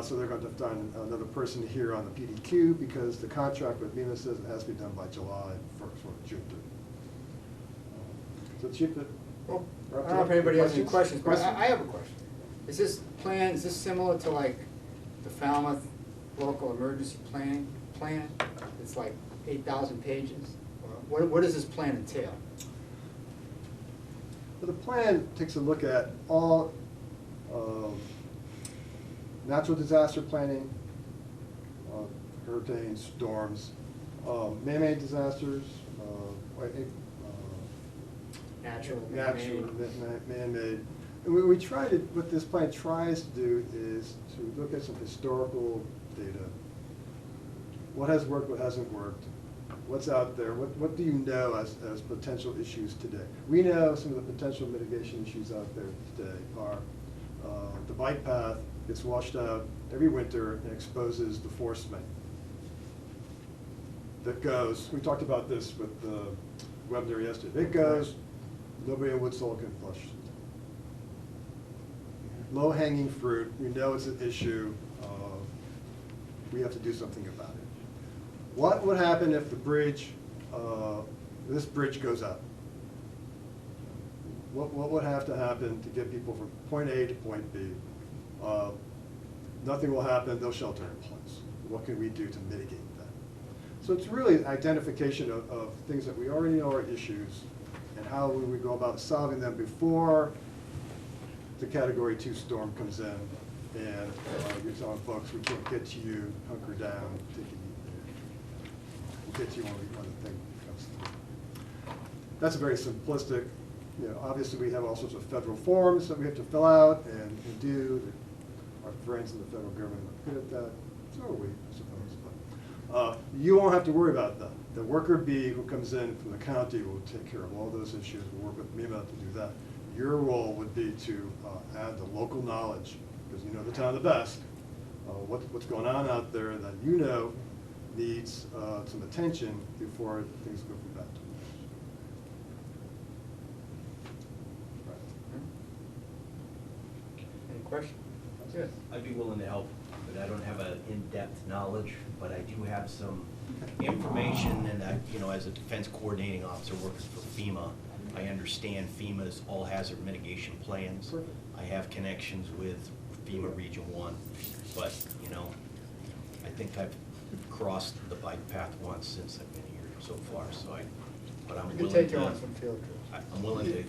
So they're going to find another person here on the PDQ, because the contract with MEMA says it has to be done by July 1st or June 3rd. So Chief, Well, I don't know if anybody has any questions, but I have a question. Is this plan, is this similar to like the Falmouth local emergency plan? It's like 8,000 pages? Or what does this plan entail? Well, the plan takes a look at all natural disaster planning, hurricanes, storms, man-made disasters, Natural, man-made. And what we try to, what this plan tries to do is to look at some historical data. What has worked, what hasn't worked, what's out there, what do you know as potential issues today? We know some of the potential mitigation issues out there today are the bike path gets washed out every winter and exposes the force main that goes, we talked about this with the webinar yesterday, it goes, nobody in Woodsall can flush it. Low-hanging fruit, we know it's an issue, we have to do something about it. What would happen if the bridge, this bridge goes up? What would have to happen to get people from point A to point B? Nothing will happen, they'll shelter in place. What can we do to mitigate that? So it's really identification of things that we already know are issues, and how would we go about solving them before the Category 2 storm comes in, and you're telling folks, we can't get to you, hunker down, take it easy. We'll get to you when the thing comes through. That's a very simplistic, you know, obviously we have all sorts of federal forms that we have to fill out and do. Our friends in the federal government are good at that, so are we, I suppose. But you won't have to worry about that. The worker bee who comes in from the county will take care of all those issues. We'll work with MEMA to do that. Your role would be to add the local knowledge, because you know the town the best, what's going on out there that you know needs some attention before things go from bad to worse. Any questions? Yes. I'd be willing to help, but I don't have an in-depth knowledge, but I do have some information, and I, you know, as a defense coordinating officer working for FEMA, I understand FEMA's all-hazard mitigation plans. Perfect. I have connections with FEMA Region 1, but, you know, I think I've crossed the bike path once since I've been here so far, so but I'm We willing can take to. you on some field trips. I'm willing to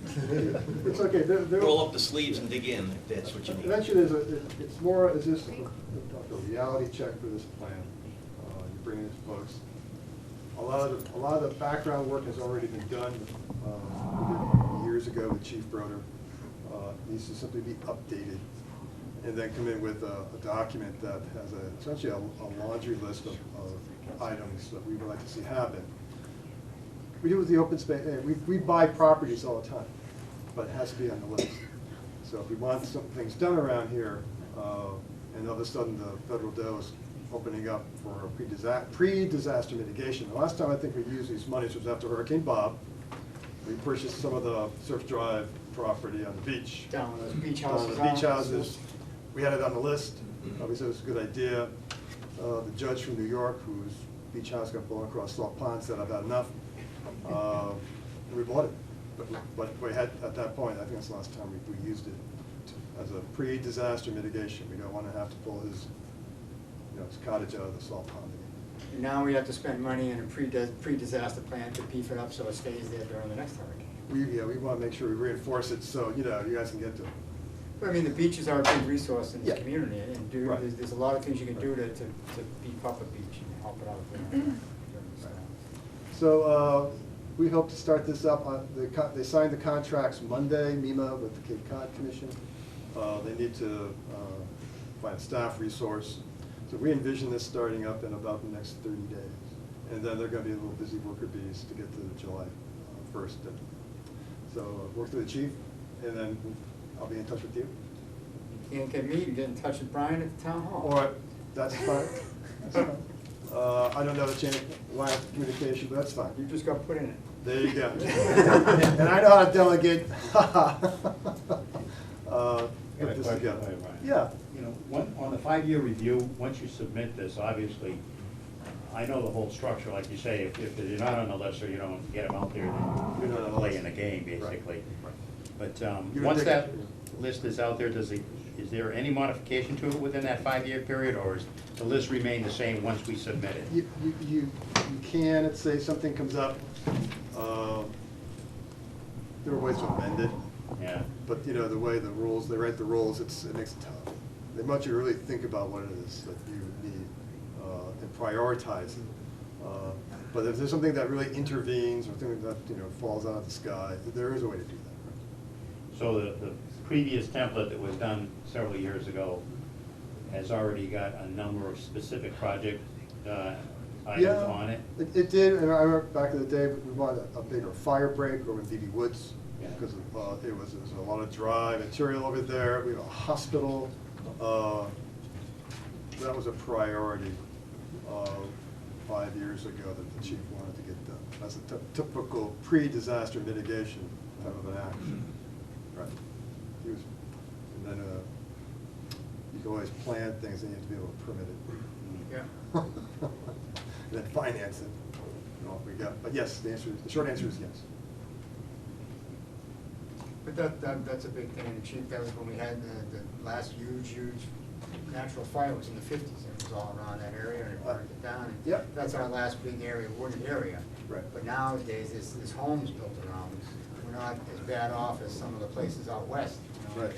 It's okay. roll up the sleeves and dig in if that's what you need. Eventually, it's more, is this a reality check for this plan? You bring in folks. A lot of the background work has already been done years ago with Chief Broder. Needs to simply be updated, and then come in with a document that has essentially a laundry list of items that we would like to see happen. We do with the open space, we buy properties all the time, but it has to be on the list. So if we want some things done around here, and all of a sudden the federal dough is opening up for pre-disaster mitigation. The last time I think we used these monies was after Hurricane Bob. We purchased some of the Surf Drive property on the beach. Down those beach On houses. the beach houses. We had it on the list. We said it was a good idea. The judge from New York, whose beach house got blown across Salt Pond, said, I've had enough. And we bought it. But we had, at that point, I think that's the last time we used it as a pre-disaster mitigation. We don't want to have to pull his, his cottage out of the Salt Pond again. And now we have to spend money in a pre-disaster plan to beef it up so it stays there during the next hurricane. We want to make sure we reinforce it so, you guys can get to it. But I mean, the beaches are a big resource in this Yeah. community, and Right. there's a lot of things you can do to beef up a beach and help it out during the storm. So we hope to start this up. They signed the contracts Monday, MEMA with the Cape Cod Commission. They need to find a staff resource. So we envision this starting up in about the next 30 days. And then they're going to be a little busy worker bees to get to the July 1st. So work through the chief, and then I'll be in touch with you. You can't get me, you get in touch with Brian at the town hall. Or, that's fine. That's fine. I don't know the chain line of communication, but that's fine. You just got put in it. There you go. And I know how to delegate. Put this together. Yeah. On the 5-year review, once you submit this, obviously, I know the whole structure, like you say, if you're not on the list or you don't get them out there, then you're not playing the game, basically. But once that list is out there, is there any modification to it within that 5-year period, or does the list remain the same once we submit it? You can, let's say something comes up, there are ways to amend it. Yeah. But the way the rules, they write the rules, it makes it tough. They want you to really think about what it is that you need and prioritize it. But if there's something that really intervenes or something that falls out of the sky, there is a way to do that. So the previous template that was done several years ago has already got a number of specific project items on it? It did, and I remember back in the day, we wanted a bigger fire break over in B.B. Woods, because there was a lot of dry material over there. We have a hospital. That was a priority 5 years ago that the chief wanted to get done. That's a typical pre-disaster mitigation type of an action. Right. And then you can always plan things, and you have to be able to permit it. Yeah. And then finance it. And off we go. But yes, the short answer is yes. But that's a big thing, and Chief, that was when we had the last huge natural fire was in the 50s. It was all around that area, and it burned it down. And Yep. that's our last big area, wooded area. Right. But nowadays, there's homes built around us. We're not as bad off as some of the places out west. Right.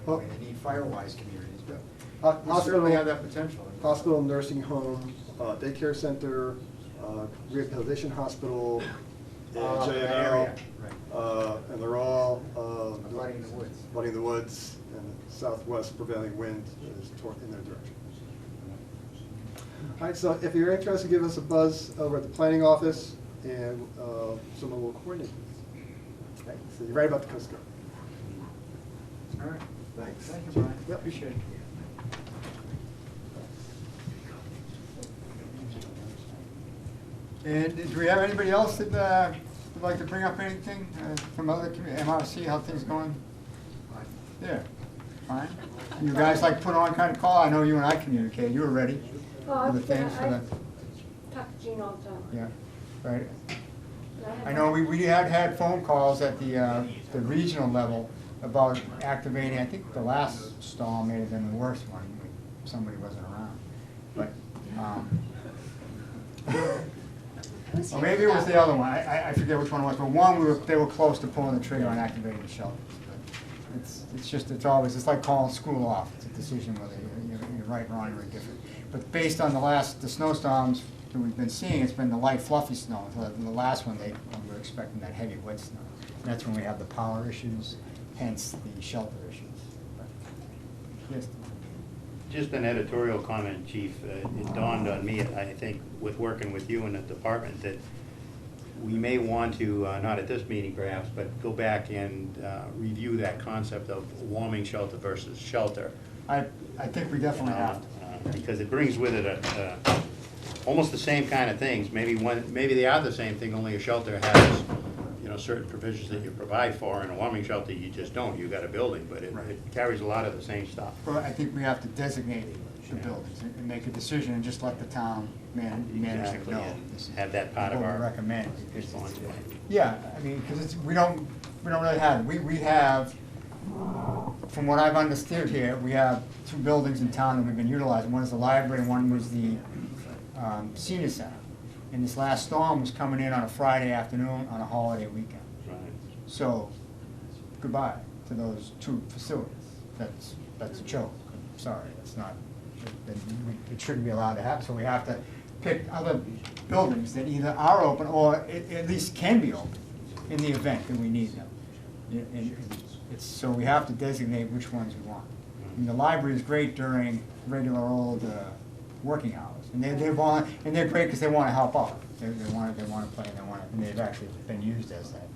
They need fire-wise communities, but we Hospital, certainly have that potential. hospital, nursing home, daycare center, rehabilitation hospital, and that JML. area, right. And they're all Flooding in the woods. flooding the woods, and the southwest prevailing wind is in their direction. All right, so if you're interested, give us a buzz over at the planning office, and someone will coordinate this. Okay, so you're right about the Coast Guard. All right. Thanks. Thank you, Brian. Yep. Appreciate it. And do we have anybody else that would like to bring up anything from other community, MRC, how things going? Yeah, fine. You guys like put on kind of call? I know you and I communicated. You were ready for the things for the. Talk to Gene all the time. Yeah, right. I know we had phone calls at the regional level about activating, I think the last storm may have been the worst one, when somebody wasn't around. But, or maybe it was the other one, I forget which one it was, but one, they were close to pulling the trigger on activating the shelters. But it's always, it's like calling school off. It's a decision whether you're right, wrong, or indifferent. But based on the snowstorms that we've been seeing, it's been the light fluffy snow. The last one, we were expecting that heavy wet snow. And that's when we have the power issues, hence the shelter issues. But, yes. Just an editorial comment, Chief. It dawned on me, I think, with working with you in the department, that we may want to, not at this meeting perhaps, but go back and review that concept of warming shelter versus shelter. I think we definitely have to. Because it brings with it almost the same kind of things. Maybe they are the same thing, only a shelter has, certain provisions that you provide for. In a warming shelter, you just don't. You got a building, but it carries a lot of the same stuff. Well, I think we have to designate the buildings and make a decision and just let the town manage it. Exactly, No, and this is have that part of what we our recommend. response plan. Yeah, I mean, because it's, we don't really have, we have, from what I've understood here, we have 2 buildings in town that we've been utilizing. One is the library and one was the senior center. And this last storm was coming in on a Friday afternoon on a holiday weekend. Right. So, goodbye to those 2 facilities. That's a joke. I'm sorry, it's not, it shouldn't be allowed to happen. So we have to pick other buildings that either are open or at least can be open in the event that we need them. And so we have to designate which ones we want. And the library is great during regular old working hours. And they're great because they want to help out. They want to play, and they've actually been used as that.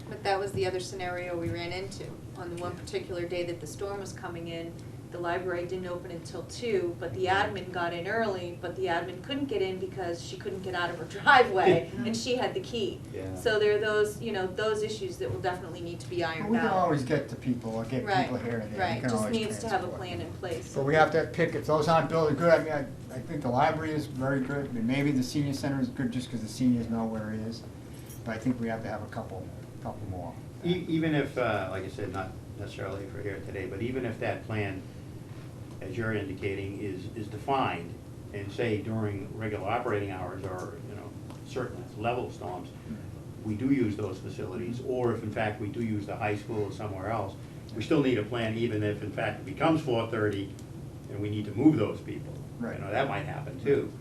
But that was the other scenario we ran into. On the one particular day that the storm was coming in, the library didn't open until 2, but the admin got in early, but the admin couldn't get in because she couldn't get out of her driveway, and she had the key. Yeah. So there are those, those issues that will definitely need to be But ironed we can out. always get to people or get Right, people here and there. We right, can just always needs to have a transport. plan in place. But we have to pick, if those aren't building good, I mean, I think the library is very good, and maybe the senior center is good just because the seniors know where it is. But I think we have to have a couple more. Even if, like I said, not necessarily for here today, but even if that plan, as you're indicating, is defined, and say during regular operating hours or, certain level storms, we do use those facilities, or if in fact we do use the high school or somewhere else, we still need a plan even if in fact it becomes 4:30 and we need to move those people. Right. That might happen too.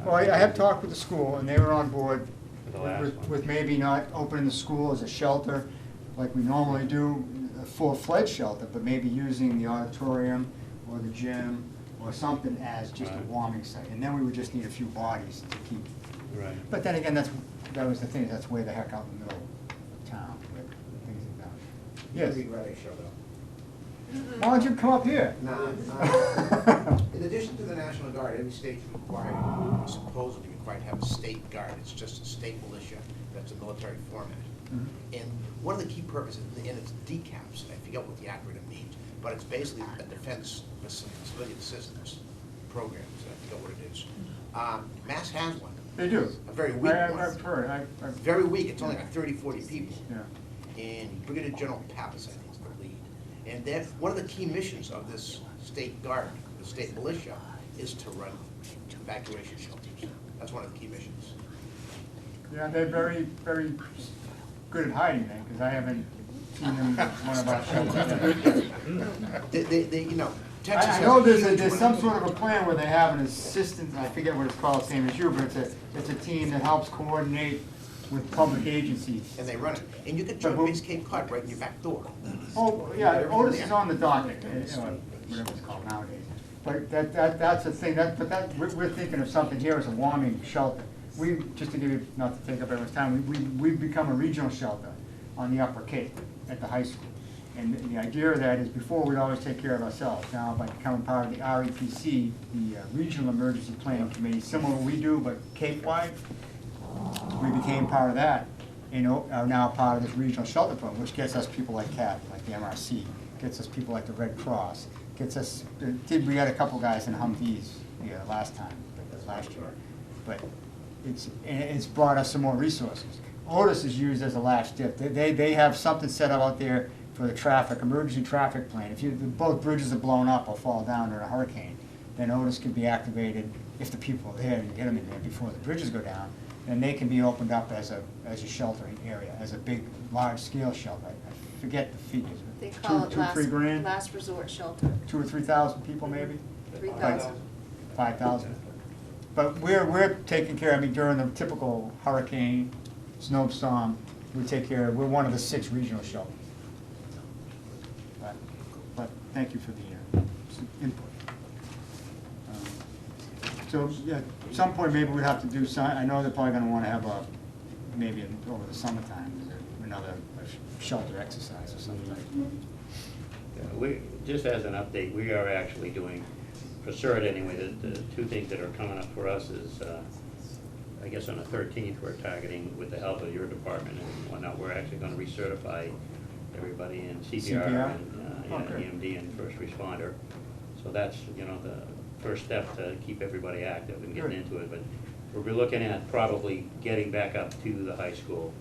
Well, I have talked with the school, and they were on board For the last one. with maybe not opening the school as a shelter like we normally do, a full-fledged shelter, but maybe using the auditorium or the gym or something as just a Right. warming site. And then we would just need a few bodies to keep. Right. But then again, that was the thing, that's way the heck out in the middle of town where things are done. Yes? You'd rather show up. Why don't you come up here? In addition to the National Guard, every state's required, supposedly required to have a state guard. It's just a state militia. That's a military format. And one of the key purposes, and it's DCAPS, I forget what the acronym means, but it's basically a defense civilian assistance program, so I forget what it is. Mass has one. They do. A very weak one. I've heard. Very weak. It's only like 30, 40 people. Yeah. And Brigadier General Pappas, I think, is the lead. And then one of the key missions of this state guard, the state militia, is to run evacuation shelters. That's one of the key missions. Yeah, they're very, very good at hiding that, because I haven't seen them in one of our shelters. Texas I has know a huge there's one. some sort of a plan where they have an assistant, I forget what it's called, same as you, but it's a team that helps coordinate with public agencies. And they run it. And you can join Base Cape Cod right in your back door. Oh, yeah, Otis is on the docket, whatever it's called nowadays. But that's a thing, we're thinking of something here as a warming shelter. Just to give you, not to take up everyone's time, we've become a regional shelter on the Upper Cape at the high school. And the idea of that is before we'd always take care of ourselves. Now by becoming part of the REPC, the Regional Emergency Planning Committee, similar to what we do, but Cape-wide, we became part of that and are now part of this regional shelter program, which gets us people like CAT, like the MRC, gets us people like the Red Cross, gets us, we had a couple guys in Humvees last year, but it's brought us some more resources. Otis is used as a last dip. They have something set up out there for the traffic, emergency traffic plan. If both bridges are blown up or fall down during a hurricane, then Otis can be activated if the people are there and get them in there before the bridges go down. And they can be opened up as a sheltering area, as a big, large-scale shelter. I forget the figures. They call it $3 grand? last resort shelter. 2,000 or 3,000 people maybe? 3,000. 5,000. But we're taking care, during the typical hurricane, snowstorm, we're one of the 6 regional shelters. But thank you for the input. So, yeah, at some point, maybe we'd have to do some, I know they're probably gonna wanna have maybe over the summertime, another shelter exercise or something like that. Just as an update, we are actually doing, for CERT anyway, the 2 things that are coming up for us is I guess on the 13th, we're targeting, with the help of your department and whatnot, we're actually gonna recertify everybody in CPR CPR? and Oh, good. EMD and first responder. So that's, you know, the first step to keep everybody active and getting Good. into it. But we'll be looking at probably getting back up to the high school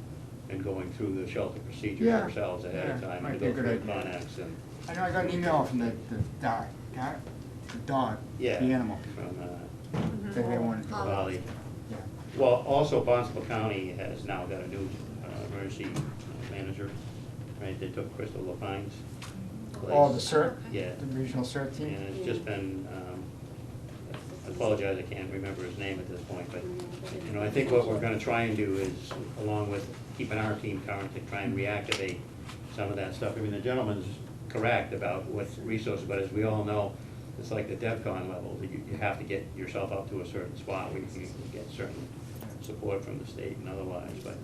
and going through the shelter procedures Yeah, ourselves ahead of yeah, time might and be a go good through the idea. Connex and. I know I got an email from the dog, Yeah. the animal. From, They wanted to. Bali. Yeah. Well, also Barnstable County has now got a new emergency manager, right? They took Crystal Lapine's place. Oh, the CERT? Yeah. The regional CERT team? And it's just been, I apologize, I can't remember his name at this point, but, you know, I think what we're gonna try and do is, along with keeping our team current, to try and reactivate some of that stuff. I mean, the gentleman's correct about what resources, but as we all know, it's like the DEFCON level, you have to get yourself up to a certain spot where you can get certain support from the state and otherwise, but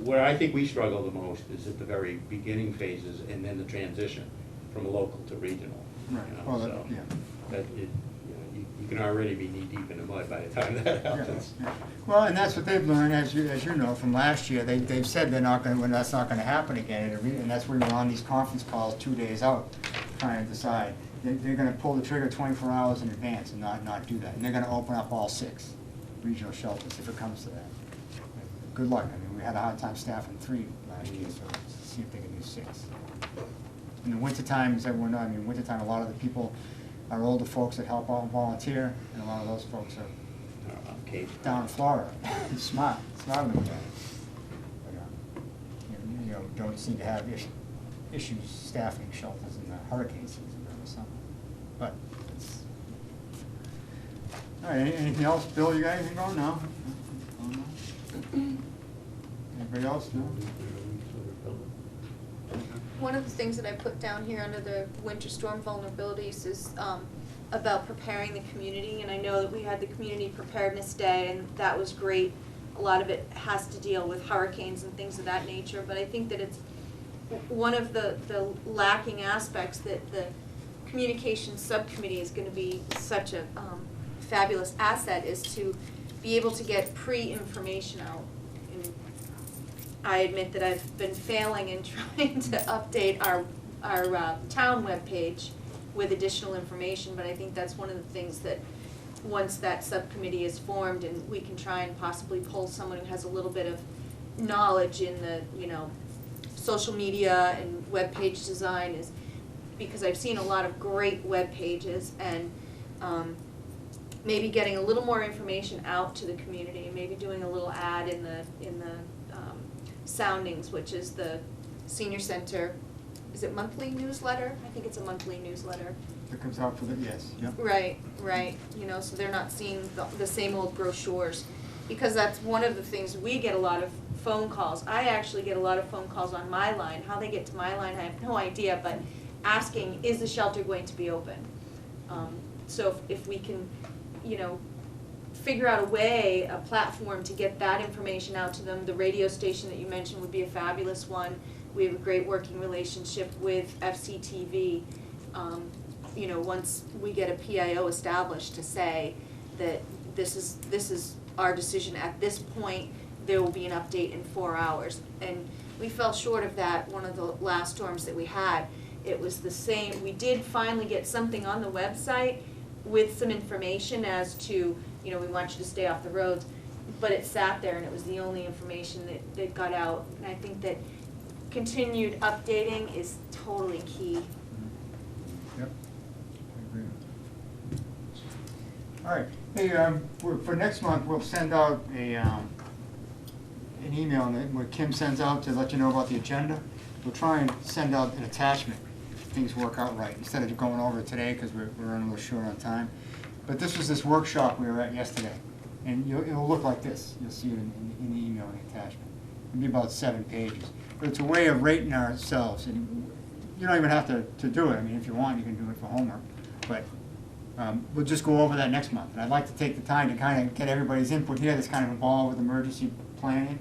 where I think we struggle the most is at the very beginning phases and then the transition from local to regional. Right. You know, Well, so yeah. that it, you know, you can already be knee deep in the mud by the time that happens. Yeah. Well, and that's what they've learned, as you know, from last year. They've said they're not gonna, that's not gonna happen again. And that's where we're on these conference calls 2 days out, trying to decide. They're gonna pull the trigger 24 hours in advance and not do that. And they're gonna open up all 6 regional shelters if it comes to that. Good luck. I mean, we had a hard time staffing 3 last year, so let's see if they can do 6. In the wintertime, as everyone knows, I mean, wintertime, a lot of the people are older folks that help out and volunteer, and a lot of those folks are Okay. down in Florida. Smarter than we are. But, you know, don't seem to have issues staffing shelters in the hurricane season during the summer. But it's, all right, anything else? Bill, you got anything going? No? Anybody else? No? One of the things that I put down here under the winter storm vulnerabilities is about preparing the community, and I know that we had the Community Preparedness Day, and that was great. A lot of it has to deal with hurricanes and things of that nature, but I think that it's one of the lacking aspects that the Communications Subcommittee is going to be such a fabulous asset is to be able to get pre-information out. And I admit that I've been failing in trying to update our town webpage with additional information, but I think that's one of the things that once that subcommittee is formed and we can try and possibly pull someone who has a little bit of knowledge in the, you know, social media and webpage design, is because I've seen a lot of great web pages, and maybe getting a little more information out to the community, and maybe doing a little ad in the Soundings, which is the senior center. Is it monthly newsletter? I think it's a monthly newsletter. That comes out for the, yes, yep. Right, right, you know, so they're not seeing the same old brochures, because that's one of the things, we get a lot of phone calls. I actually get a lot of phone calls on my line. How they get to my line, I have no idea, but asking, is the shelter going to be open? So if we can, you know, figure out a way, a platform to get that information out to them. The radio station that you mentioned would be a fabulous one. We have a great working relationship with FCTV. You know, once we get a PIO established to say that this is our decision at this point, there will be an update in 4 hours. And we fell short of that one of the last storms that we had. It was the same. We did finally get something on the website with some information as to, you know, we want you to stay off the roads, but it sat there and it was the only information that got out. And I think that continued updating is totally key. Yep, I agree. All right, hey, for next month, we'll send out an email where Kim sends out to let you know about the agenda. We'll try and send out an attachment if things work out right, instead of going over it today because we're running a little short on time. But this workshop we were at yesterday, and it'll look like this. You'll see it in the email and the attachment. It'll be about 7 pages. But it's a way of rating ourselves, and you don't even have to do it. I mean, if you want, you can do it for homework. But we'll just go over that next month. And I'd like to take the time to kind of get everybody's input here that's kind of involved with emergency planning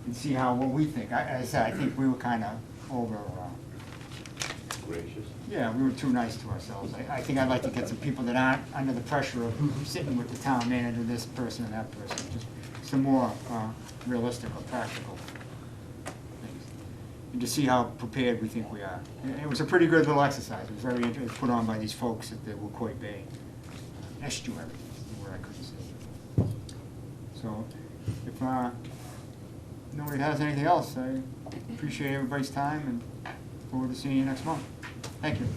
and see what we think. As I said, I think we were kind of over. Gracious. Yeah, we were too nice to ourselves. I think I'd like to get some people that aren't under the pressure of sitting with the town manager, this person and that person. Just some more realistic or practical things, and to see how prepared we think we are. And it was a pretty good little exercise. It was very put on by these folks at the Wacoit Bay estuary, where I couldn't say. So, if nobody has anything else, I appreciate everybody's time and forward to seeing you next month. Thank you.